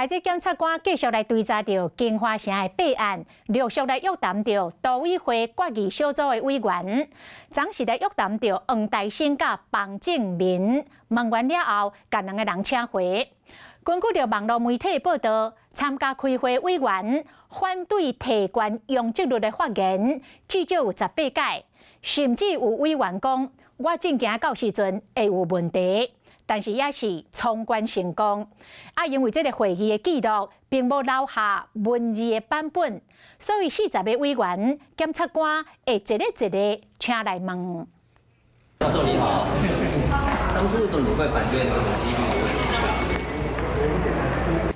来，这检察官继续来追查到金华城的弊案，陆续来约谈到都委会决议小组的委员，总是来约谈到黄大仙甲房正民，问完了后，甲两个人请回。根据着网络媒体报道，参加开会委员反对提悬用职率的发言，至少有18届，甚至有委员讲，我正惊到时阵会有问题。但是也是冲关成功，因为这个会议的记录并无留下文字的版本，所以40个委员检察官会一个一个请来问。教授你好，当初为什么你会反对呢？几率的问题。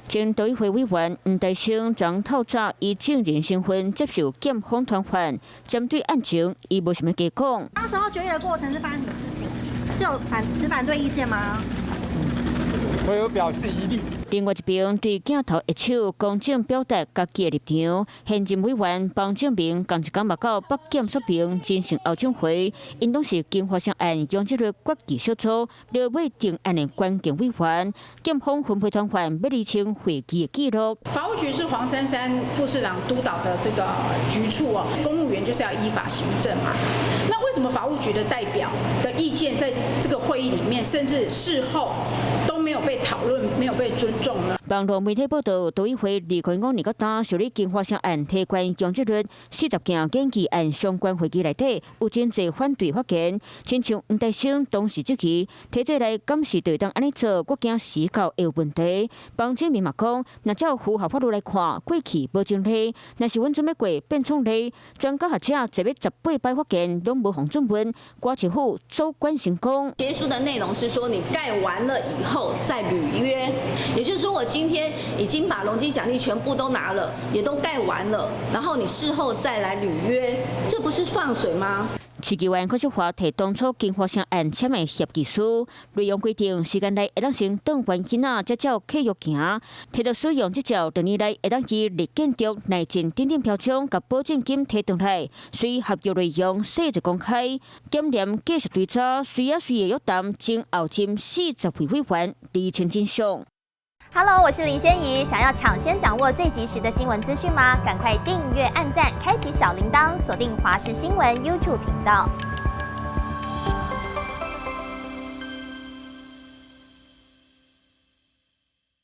前都委会委员黄大仙昨透早以证人身份接受检方传唤，针对案情，伊无什么加讲。当时候决议的过程是发生什么事情？是有持反对意见吗？我有表示疑虑。另外一边对镜头一手公正表达家己的立场，现任委员房正明同一天报告北检说明进行后证会，因当是金华城案用这个决议小组了尾定案的关键委员，检方分配传唤要厘清会议的记录。法务局是黄珊珊副市长督导的这个局处哦，公务员就是要依法行政嘛。那为什么法务局的代表的意见在这个会议里面，甚至事后都没有被讨论，没有被尊重呢？网络媒体报道，都委会李坤光二个单受理金华城案提关用职率40件检举案相关会议内底，有真侪反对发言，亲像黄大仙当时即期提出来监视对当安尼做，我惊时效会有问题。房正明嘛讲，若照符合法律来看，过去无前例，若是阮准备过变创例，专家学者坐要18摆发言，拢无红准文，瓜政府周关成功。协书的内容是说，你盖完了以后再履约，也就是说我今天已经把容积奖励全部都拿了，也都盖完了，然后你事后再来履约，这不是放水吗？市议员柯淑华提当初金华城案签的协议书，内容规定时间内会当先当完囡仔才照契约行，提到使用这照2年内会当以立建筑内建等等标章甲保证金提上来，随合约内容细则公开。检验继续追查，随的约谈，经后进40位委员厘清真相。Hello， 我是林仙怡。想要抢先掌握最及时的新闻资讯吗？赶快订阅、按赞、开启小铃铛，锁定华视新闻 YouTube 频道。